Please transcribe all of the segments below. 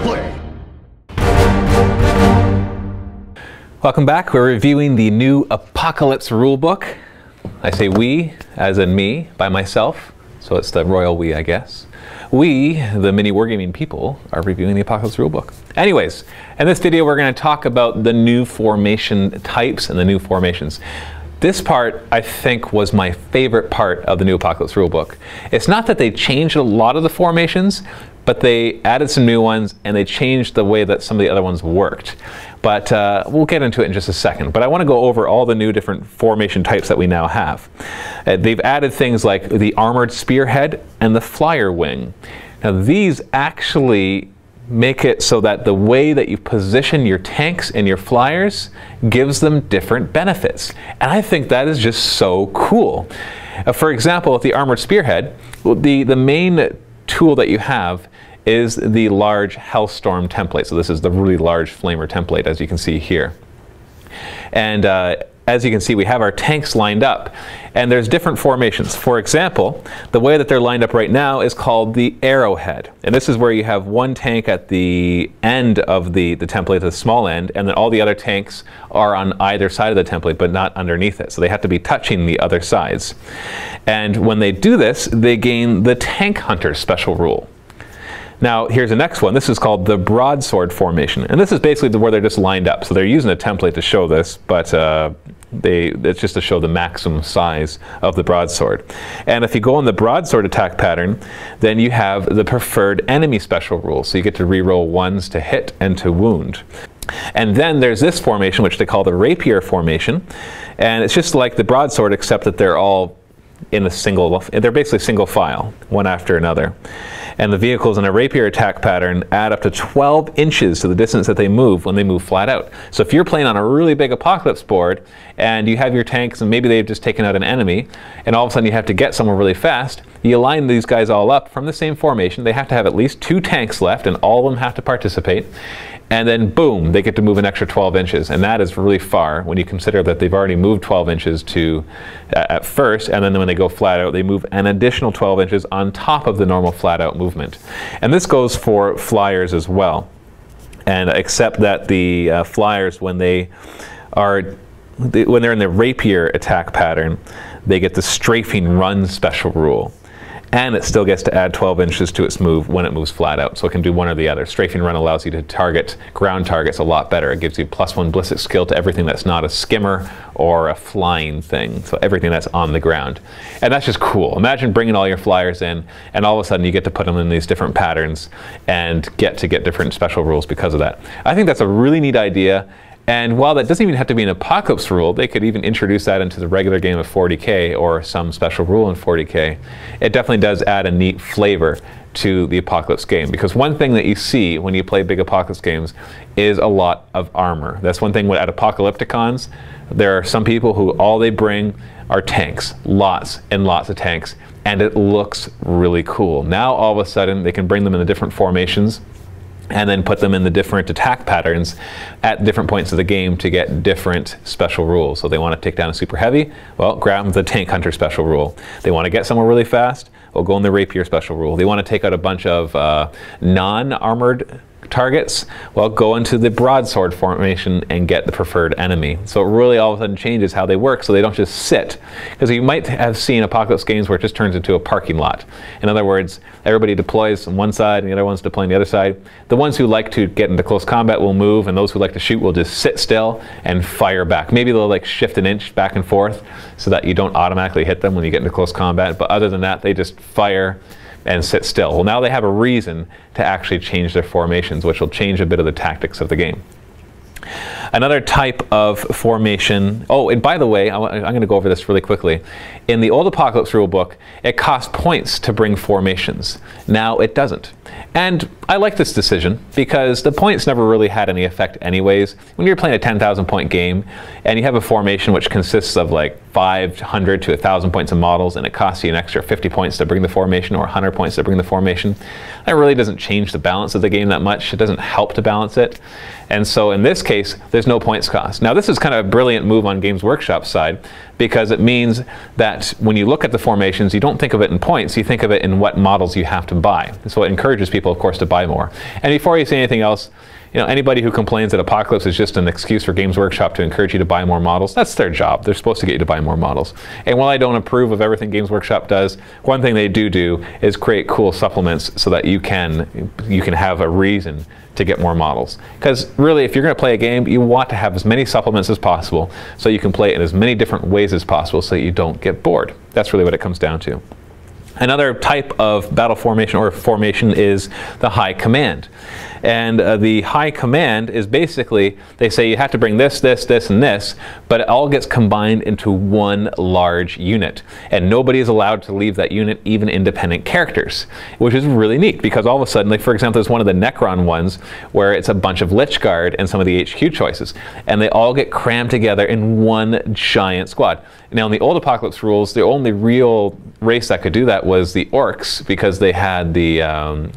play. Welcome back. We're reviewing the new Apocalypse Rulebook. I say we, as in me, by myself. So it's the royal we, I guess. We, the MiniWarGaming people, are reviewing the Apocalypse Rulebook. Anyways, in this video we're going to talk about the new formation types and the new formations. This part, I think, was my favorite part of the new Apocalypse Rulebook. It's not that they changed a lot of the formations, but they added some new ones and they changed the way that some of the other ones worked. But we'll get into it in just a second. But I want to go over all the new different formation types that we now have. They've added things like the armored spearhead and the flyer wing. Now these actually make it so that the way that you position your tanks and your flyers gives them different benefits. And I think that is just so cool. For example, with the armored spearhead, the main tool that you have is the large Hellstorm template. So this is the really large flamer template, as you can see here. And as you can see, we have our tanks lined up, and there's different formations. For example, the way that they're lined up right now is called the arrowhead. And this is where you have one tank at the end of the template, the small end, and then all the other tanks are on either side of the template, but not underneath it. So they have to be touching the other sides. And when they do this, they gain the Tank Hunter special rule. Now here's the next one. This is called the broadsword formation, and this is basically where they're just lined up. So they're using a template to show this, but it's just to show the maximum size of the broadsword. And if you go on the broadsword attack pattern, then you have the preferred enemy special rule. So you get to reroll ones to hit and to wound. And then there's this formation, which they call the rapier formation, and it's just like the broadsword, except that they're all in a single, they're basically single file, one after another. And the vehicles in a rapier attack pattern add up to 12 inches to the distance that they move when they move flat out. So if you're playing on a really big apocalypse board and you have your tanks and maybe they've just taken out an enemy and all of a sudden you have to get somewhere really fast, you line these guys all up from the same formation. They have to have at least 2 tanks left and all of them have to participate. And then boom, they get to move an extra 12 inches. And that is really far when you consider that they've already moved 12 inches to at first, and then when they go flat out, they move an additional 12 inches on top of the normal flat out movement. And this goes for flyers as well. And except that the flyers, when they're in the rapier attack pattern, they get the strafing run special rule. And it still gets to add 12 inches to its move when it moves flat out. So it can do one or the other. Strafing run allows you to target ground targets a lot better. It gives you +1 ballistic skill to everything that's not a skimmer or a flying thing. So everything that's on the ground. And that's just cool. Imagine bringing all your flyers in and all of a sudden you get to put them in these different patterns and get different special rules because of that. I think that's a really neat idea. And while that doesn't even have to be an Apocalypse rule, they could even introduce that into the regular game of 40K or some special rule in 40K. It definitely does add a neat flavor to the Apocalypse game, because one thing that you see when you play big Apocalypse games is a lot of armor. That's one thing at Apocalypticons. There are some people who all they bring are tanks, lots and lots of tanks, and it looks really cool. Now all of a sudden they can bring them in the different formations and then put them in the different attack patterns at different points of the game to get different special rules. So they want to take down a super heavy, well, grab the Tank Hunter special rule. They want to get somewhere really fast, well, go in the Rapier special rule. They want to take out a bunch of non-armored targets, well, go into the broadsword formation and get the preferred enemy. So it really all of a sudden changes how they work, so they don't just sit. Because you might have seen Apocalypse games where it just turns into a parking lot. In other words, everybody deploys on one side and the other one's deploying the other side. The ones who like to get into close combat will move, and those who like to shoot will just sit still and fire back. Maybe they'll like shift an inch back and forth so that you don't automatically hit them when you get into close combat, but other than that, they just fire and sit still. Well, now they have a reason to actually change their formations, which will change a bit of the tactics of the game. Another type of formation, oh, and by the way, I'm going to go over this really quickly. In the old Apocalypse rulebook, it cost points to bring formations. Now it doesn't. And I like this decision because the points never really had any effect anyways. When you're playing a 10,000 point game and you have a formation which consists of like 500 to 1,000 points of models and it costs you an extra 50 points to bring the formation or 100 points to bring the formation, that really doesn't change the balance of the game that much. It doesn't help to balance it. And so in this case, there's no points cost. Now this is kind of a brilliant move on Games Workshop's side, because it means that when you look at the formations, you don't think of it in points, you think of it in what models you have to buy. So it encourages people, of course, to buy more. And before you say anything else, you know, anybody who complains that Apocalypse is just an excuse for Games Workshop to encourage you to buy more models, that's their job. They're supposed to get you to buy more models. And while I don't approve of everything Games Workshop does, one thing they do is create cool supplements so that you can have a reason to get more models. Because really, if you're going to play a game, you want to have as many supplements as possible so you can play it in as many different ways as possible so you don't get bored. That's really what it comes down to. Another type of battle formation or formation is the high command. And the high command is basically, they say you have to bring this, this, this, and this, but it all gets combined into one large unit. And nobody is allowed to leave that unit, even independent characters, which is really neat because all of a sudden, like for example, there's one of the Necron ones where it's a bunch of Lich Guard and some of the HQ choices, and they all get crammed together in one giant squad. Now in the old Apocalypse rules, the only real race that could do that was the Orcs, because they had the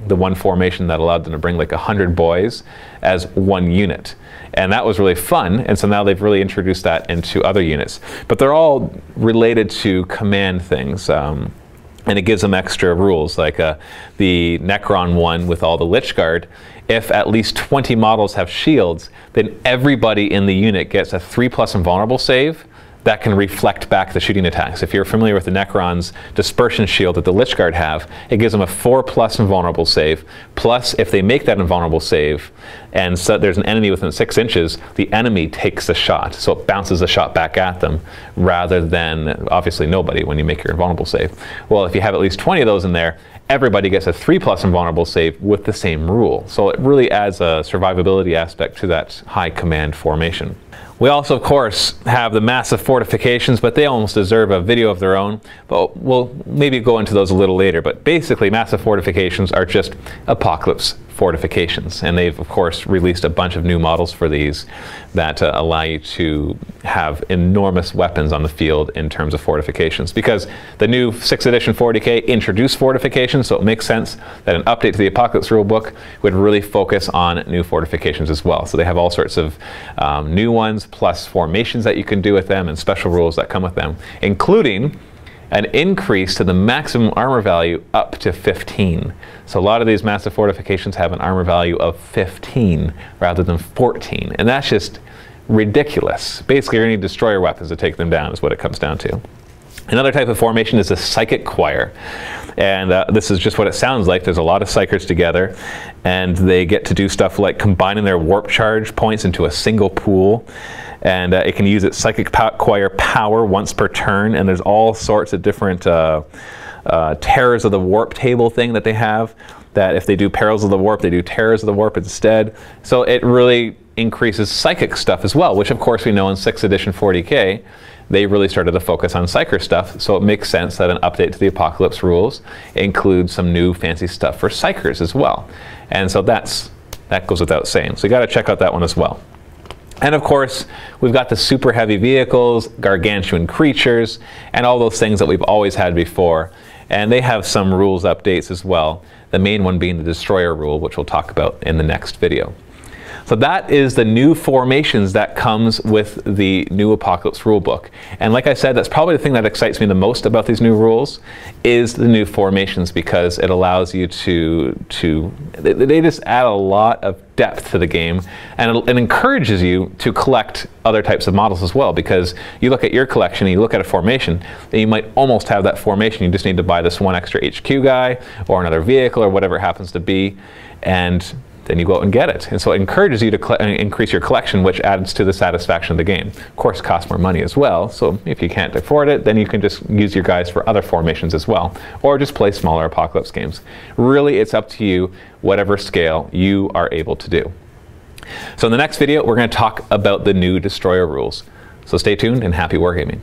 one formation that allowed them to bring like 100 boys as one unit. And that was really fun, and so now they've really introduced that into other units. But they're all related to command things, and it gives them extra rules, like the Necron one with all the Lich Guard. If at least 20 models have shields, then everybody in the unit gets a 3+ invulnerable save that can reflect back the shooting attacks. If you're familiar with the Necron's dispersion shield that the Lich Guard have, it gives them a 4+ invulnerable save, plus if they make that invulnerable save and so there's an enemy within 6 inches, the enemy takes the shot, so it bounces the shot back at them rather than obviously nobody when you make your invulnerable save. Well, if you have at least 20 of those in there, everybody gets a 3+ invulnerable save with the same rule. So it really adds a survivability aspect to that high command formation. We also, of course, have the massive fortifications, but they almost deserve a video of their own. But we'll maybe go into those a little later. But basically, massive fortifications are just Apocalypse fortifications. And they've, of course, released a bunch of new models for these that allow you to have enormous weapons on the field in terms of fortifications. Because the new 6th edition 40K introduced fortifications, so it makes sense that an update to the Apocalypse rulebook would really focus on new fortifications as well. So they have all sorts of new ones, plus formations that you can do with them and special rules that come with them, including an increase to the maximum armor value up to 15. So a lot of these massive fortifications have an armor value of 15 rather than 14, and that's just ridiculous. Basically, you're going to need destroyer weapons to take them down is what it comes down to. Another type of formation is a psychic choir, and this is just what it sounds like. There's a lot of psychers together, and they get to do stuff like combining their warp charge points into a single pool, and it can use its psychic choir power once per turn, and there's all sorts of different terrors of the warp table thing that they have, that if they do perils of the warp, they do terrors of the warp instead. So it really increases psychic stuff as well, which of course we know in 6th edition 40K, they really started to focus on psyker stuff, so it makes sense that an update to the Apocalypse rules includes some new fancy stuff for psychers as well. And so that goes without saying. So you got to check out that one as well. And of course, we've got the super heavy vehicles, gargantuan creatures, and all those things that we've always had before. And they have some rules updates as well, the main one being the destroyer rule, which we'll talk about in the next video. So that is the new formations that comes with the new Apocalypse rulebook. And like I said, that's probably the thing that excites me the most about these new rules is the new formations, because it allows you they just add a lot of depth to the game, and it encourages you to collect other types of models as well, because you look at your collection and you look at a formation and you might almost have that formation, you just need to buy this one extra HQ guy or another vehicle or whatever it happens to be, and then you go out and get it. And so it encourages you to increase your collection, which adds to the satisfaction of the game. Of course, it costs more money as well, so if you can't afford it, then you can just use your guys for other formations as well, or just play smaller Apocalypse games. Really, it's up to you, whatever scale you are able to do. So in the next video, we're going to talk about the new Destroyer rules. So stay tuned and happy wargaming.